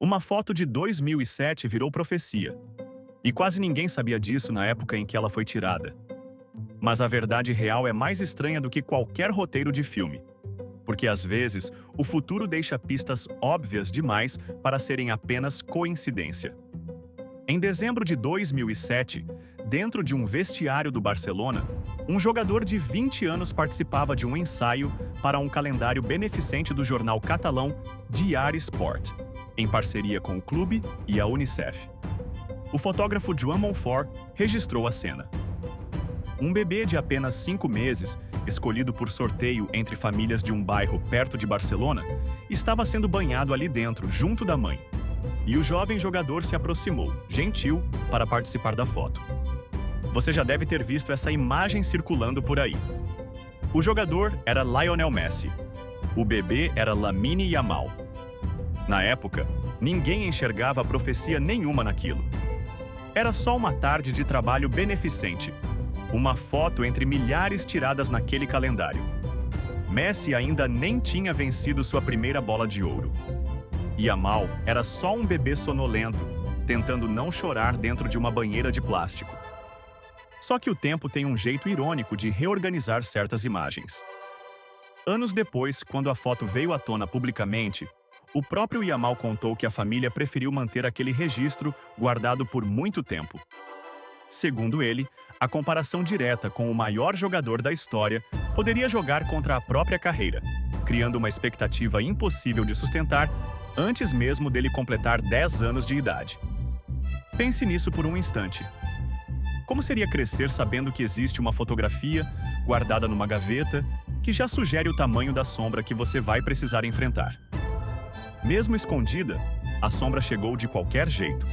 Uma foto de 2007 virou profecia. E quase ninguém sabia disso na época em que ela foi tirada. Mas a verdade real é mais estranha do que qualquer roteiro de filme. Porque às vezes, o futuro deixa pistas óbvias demais para serem apenas coincidência. Em dezembro de 2007, dentro de um vestiário do Barcelona, um jogador de 20 anos participava de um ensaio para um calendário beneficente do jornal catalão Diari Sport, em parceria com o clube e a Unicef. O fotógrafo Joan Monfort registrou a cena. Um bebê de apenas 5 meses, escolhido por sorteio entre famílias de um bairro perto de Barcelona, estava sendo banhado ali dentro, junto da mãe. E o jovem jogador se aproximou, gentil, para participar da foto. Você já deve ter visto essa imagem circulando por aí. O jogador era Lionel Messi. O bebê era Lamine Yamal. Na época, ninguém enxergava profecia nenhuma naquilo. Era só uma tarde de trabalho beneficente. Uma foto entre milhares tiradas naquele calendário. Messi ainda nem tinha vencido sua primeira bola de ouro. Yamal era só um bebê sonolento, tentando não chorar dentro de uma banheira de plástico. Só que o tempo tem um jeito irônico de reorganizar certas imagens. Anos depois, quando a foto veio à tona publicamente, o próprio Yamal contou que a família preferiu manter aquele registro guardado por muito tempo. Segundo ele, a comparação direta com o maior jogador da história poderia jogar contra a própria carreira, criando uma expectativa impossível de sustentar antes mesmo dele completar 10 anos de idade. Pense nisso por um instante. Como seria crescer sabendo que existe uma fotografia guardada numa gaveta que já sugere o tamanho da sombra que você vai precisar enfrentar? Mesmo escondida, a sombra chegou de qualquer jeito.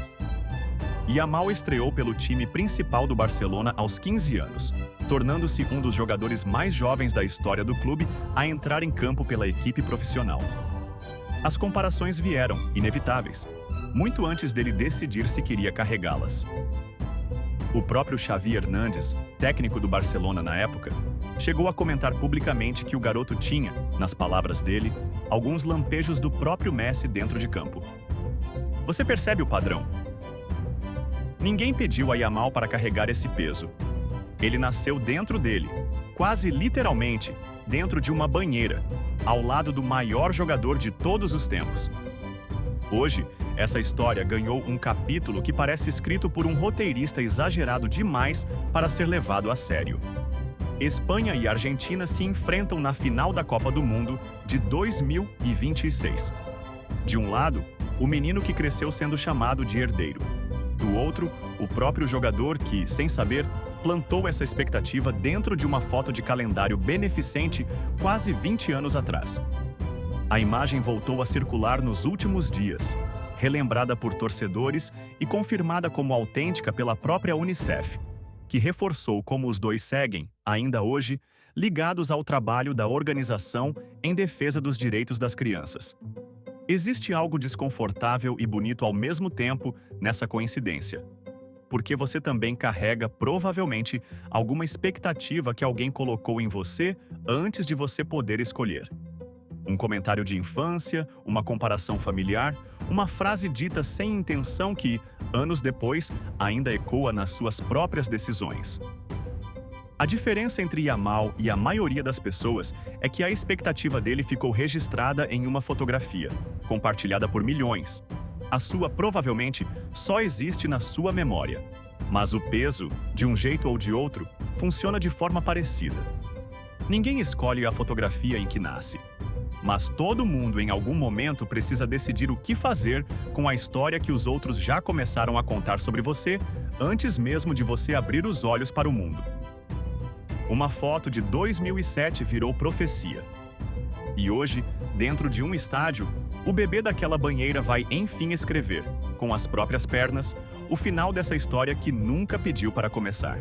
Yamal estreou pelo time principal do Barcelona aos 15 anos, tornando-se um dos jogadores mais jovens da história do clube a entrar em campo pela equipe profissional. As comparações vieram, inevitáveis, muito antes dele decidir se queria carregá-las. O próprio Xavi Hernández, técnico do Barcelona na época, chegou a comentar publicamente que o garoto tinha, nas palavras dele, alguns lampejos do próprio Messi dentro de campo. Você percebe o padrão? Ninguém pediu a Yamal para carregar esse peso. Ele nasceu dentro dele, quase literalmente, dentro de uma banheira, ao lado do maior jogador de todos os tempos. Hoje, essa história ganhou um capítulo que parece escrito por um roteirista exagerado demais para ser levado a sério. Espanha e Argentina se enfrentam na final da Copa do Mundo de 2026. De um lado, o menino que cresceu sendo chamado de herdeiro. Do outro, o próprio jogador que, sem saber, plantou essa expectativa dentro de uma foto de calendário beneficente quase 20 anos atrás. A imagem voltou a circular nos últimos dias, relembrada por torcedores e confirmada como autêntica pela própria Unicef, que reforçou como os dois seguem, ainda hoje, ligados ao trabalho da organização em defesa dos direitos das crianças. Existe algo desconfortável e bonito ao mesmo tempo nessa coincidência, porque você também carrega, provavelmente, alguma expectativa que alguém colocou em você antes de você poder escolher. Um comentário de infância, uma comparação familiar, uma frase dita sem intenção que, anos depois, ainda ecoa nas suas próprias decisões. A diferença entre Yamal e a maioria das pessoas é que a expectativa dele ficou registrada em uma fotografia, compartilhada por milhões. A sua, provavelmente, só existe na sua memória. Mas o peso, de um jeito ou de outro, funciona de forma parecida. Ninguém escolhe a fotografia em que nasce. Mas todo mundo, em algum momento, precisa decidir o que fazer com a história que os outros já começaram a contar sobre você antes mesmo de você abrir os olhos para o mundo. Uma foto de 2007 virou profecia. E hoje, dentro de um estádio, o bebê daquela banheira vai enfim escrever, com as próprias pernas, o final dessa história que nunca pediu para começar.